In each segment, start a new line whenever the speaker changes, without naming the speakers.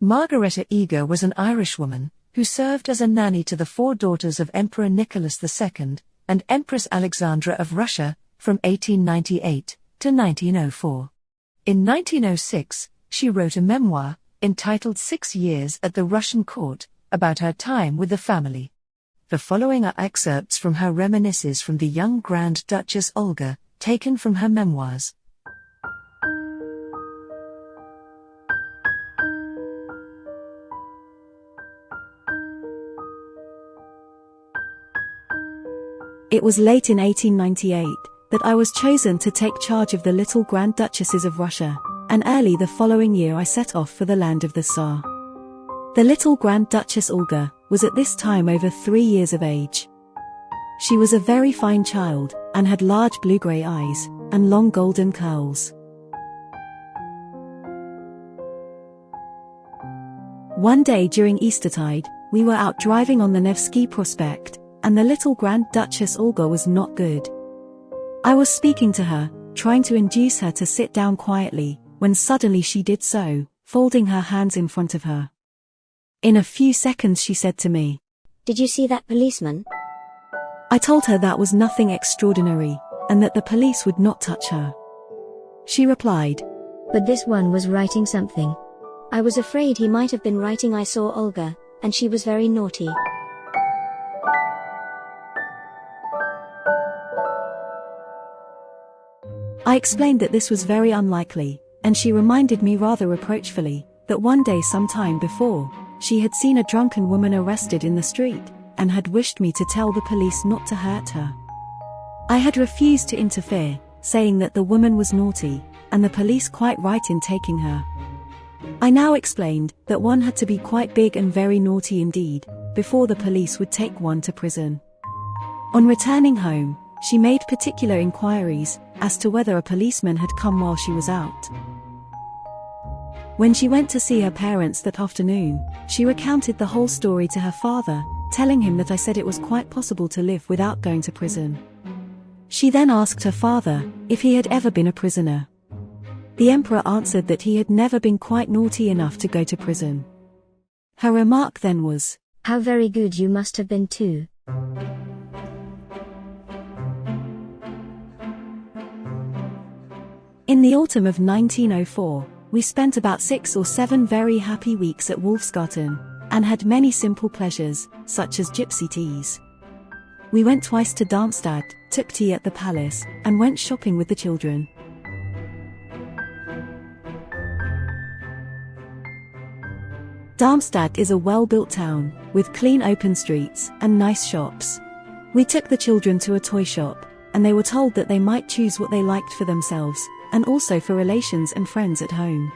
Margaretta Eagar was an Irishwoman, who served as a nanny to the four daughters of Emperor Nicholas II, and Empress Alexandra of Russia, from 1898 to 1904. In 1906, she wrote a memoir, entitled 6 Years at the Russian Court, about her time with the family. The following are excerpts from her reminisces from the young Grand Duchess Olga, taken from her memoirs.
It was late in 1898 that I was chosen to take charge of the little Grand Duchesses of Russia, and early the following year I set off for the land of the Tsar. The little Grand Duchess Olga was at this time over 3 years of age. She was a very fine child, and had large blue-grey eyes, and long golden curls. One day during Eastertide, we were out driving on the Nevsky Prospect, and the little Grand Duchess Olga was not good. I was speaking to her, trying to induce her to sit down quietly, when suddenly she did so, folding her hands in front of her. In a few seconds she said to me,
"Did you see that policeman?"
I told her that was nothing extraordinary, and that the police would not touch her. She replied,
"But this one was writing something. I was afraid he might have been writing 'I saw Olga, and she was very naughty.'"
I explained that this was very unlikely, and she reminded me rather reproachfully, that one day some time before, she had seen a drunken woman arrested in the street, and had wished me to tell the police not to hurt her. I had refused to interfere, saying that the woman was naughty, and the police quite right in taking her. I now explained that one had to be quite big and very naughty indeed, before the police would take one to prison. On returning home, she made particular inquiries as to whether a policeman had come while she was out. When she went to see her parents that afternoon, she recounted the whole story to her father, telling him that I said it was quite possible to live without going to prison. She then asked her father if he had ever been a prisoner. The emperor answered that he had never been quite naughty enough to go to prison. Her remark then was,
"How very good you must have been too."
In the autumn of 1904, we spent about 6 or 7 very happy weeks at Wolfsgarten, and had many simple pleasures, such as gypsy teas. We went twice to Darmstadt, took tea at the palace, and went shopping with the children. Darmstadt is a well-built town, with clean open streets, and nice shops. We took the children to a toy shop, and they were told that they might choose what they liked for themselves, and also for relations and friends at home.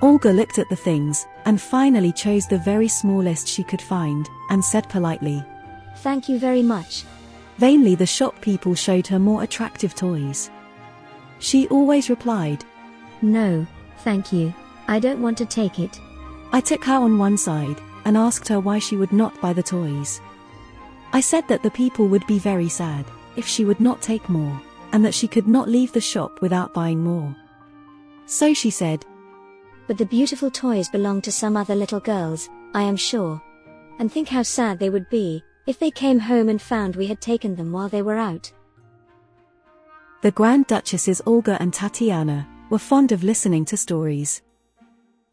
Olga looked at the things, and finally chose the very smallest she could find, and said politely,
"Thank you very much."
Vainly the shop people showed her more attractive toys. She always replied,
"No, thank you, I don't want to take it."
I took her on one side, and asked her why she would not buy the toys. I said that the people would be very sad if she would not take more, and that she could not leave the shop without buying more. So she said,
"But the beautiful toys belong to some other little girls, I am sure. And think how sad they would be if they came home and found we had taken them while they were out."
The Grand Duchesses Olga and Tatiana were fond of listening to stories.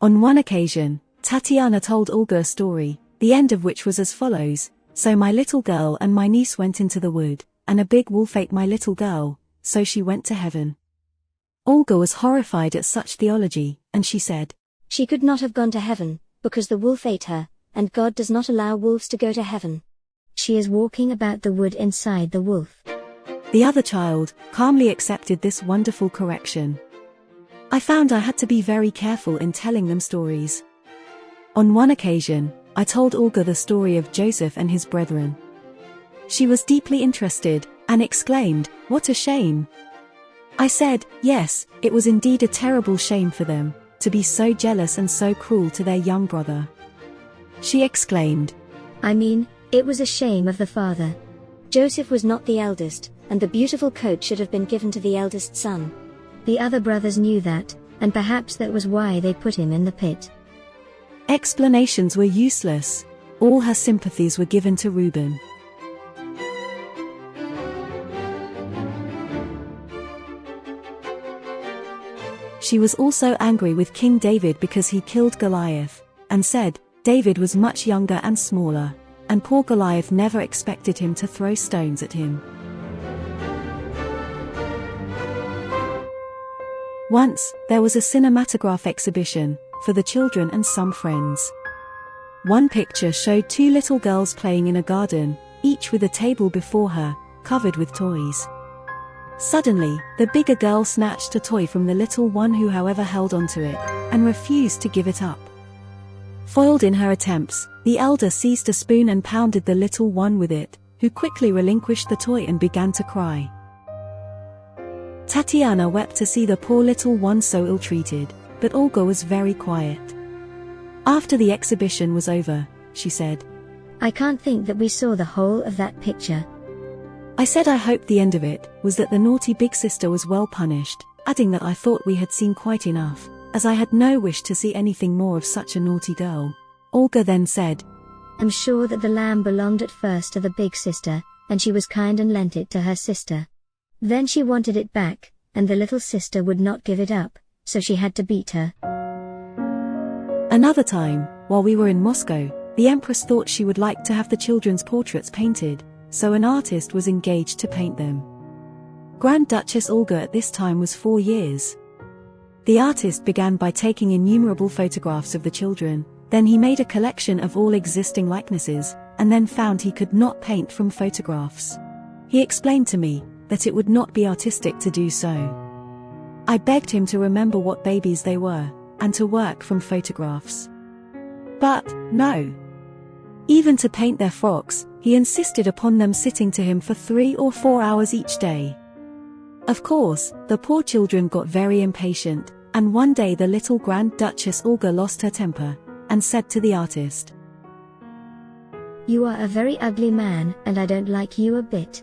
On one occasion, Tatiana told Olga a story, the end of which was as follows: "So my little girl and my niece went into the wood, and a big wolf ate my little girl, so she went to heaven." Olga was horrified at such theology, and she said,
"She could not have gone to heaven, because the wolf ate her, and God does not allow wolves to go to heaven. She is walking about the wood inside the wolf."
The other child calmly accepted this wonderful correction. I found I had to be very careful in telling them stories. On one occasion, I told Olga the story of Joseph and his brethren. She was deeply interested, and exclaimed, "What a shame!" I said, yes, it was indeed a terrible shame for them, to be so jealous and so cruel to their young brother. She exclaimed,
"I mean, it was a shame of the father. Joseph was not the eldest, and the beautiful coat should have been given to the eldest son. The other brothers knew that, and perhaps that was why they put him in the pit."
Explanations were useless. All her sympathies were given to Reuben. She was also angry with King David because he killed Goliath, and said, David was much younger and smaller, and poor Goliath never expected him to throw stones at him. Once, there was a cinematograph exhibition, for the children and some friends. One picture showed two little girls playing in a garden, each with a table before her, covered with toys. Suddenly, the bigger girl snatched a toy from the little one who however held onto it, and refused to give it up. Foiled in her attempts, the elder seized a spoon and pounded the little one with it, who quickly relinquished the toy and began to cry. Tatiana wept to see the poor little one so ill-treated, but Olga was very quiet. After the exhibition was over, she said,
I can't think that we saw the whole of that picture.
I said I hoped the end of it was that the naughty big sister was well punished, adding that I thought we had seen quite enough, as I had no wish to see anything more of such a naughty girl. Olga then said,
I'm sure that the lamb belonged at first to the big sister, and she was kind and lent it to her sister. Then she wanted it back, and the little sister would not give it up, so she had to beat her.
Another time, while we were in Moscow, the Empress thought she would like to have the children's portraits painted, so an artist was engaged to paint them. Grand Duchess Olga at this time was 4 years. The artist began by taking innumerable photographs of the children, then he made a collection of all existing likenesses, and then found he could not paint from photographs. He explained to me that it would not be artistic to do so. I begged him to remember what babies they were, and to work from photographs. But, no. Even to paint their frocks, he insisted upon them sitting to him for 3 or 4 hours each day. Of course, the poor children got very impatient, and one day the little Grand Duchess Olga lost her temper, and said to the artist,
You are a very ugly man, and I don't like you a bit.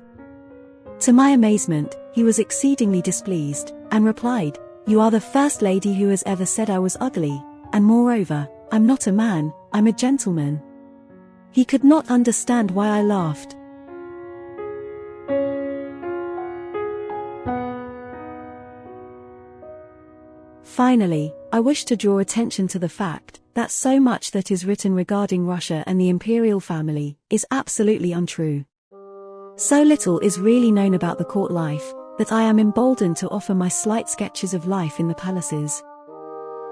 To my amazement, he was exceedingly displeased, and replied, You are the first lady who has ever said I was ugly, and moreover, I'm not a man, I'm a gentleman. He could not understand why I laughed. Finally, I wish to draw attention to the fact that so much that is written regarding Russia and the imperial family is absolutely untrue. So little is really known about the court life that I am emboldened to offer my slight sketches of life in the palaces.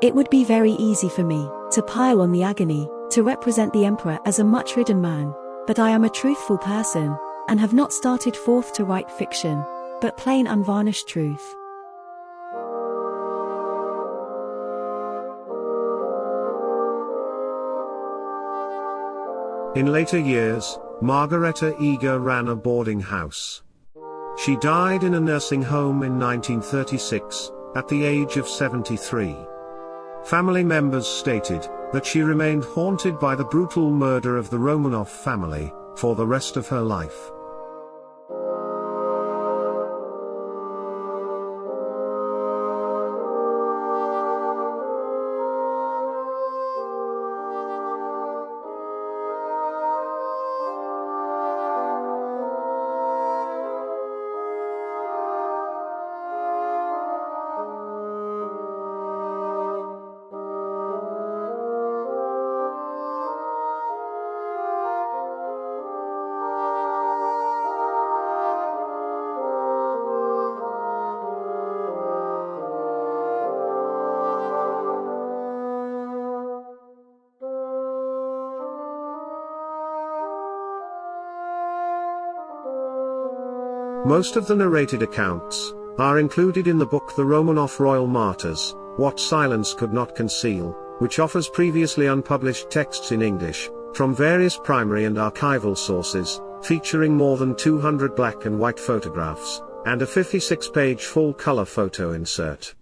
It would be very easy for me to pile on the agony, to represent the emperor as a much-ridden man, but I am a truthful person, and have not started forth to write fiction, but plain unvarnished truth.
In later years, Margaretta Eagar ran a boarding house. She died in a nursing home in 1936, at the age of 73. Family members stated that she remained haunted by the brutal murder of the Romanov family for the rest of her life. Most of the narrated accounts are included in the book The Romanov Royal Martyrs, What Silence Could Not Conceal, which offers previously unpublished texts in English, from various primary and archival sources, featuring more than 200 black and white photographs, and a 56-page full-color photo insert.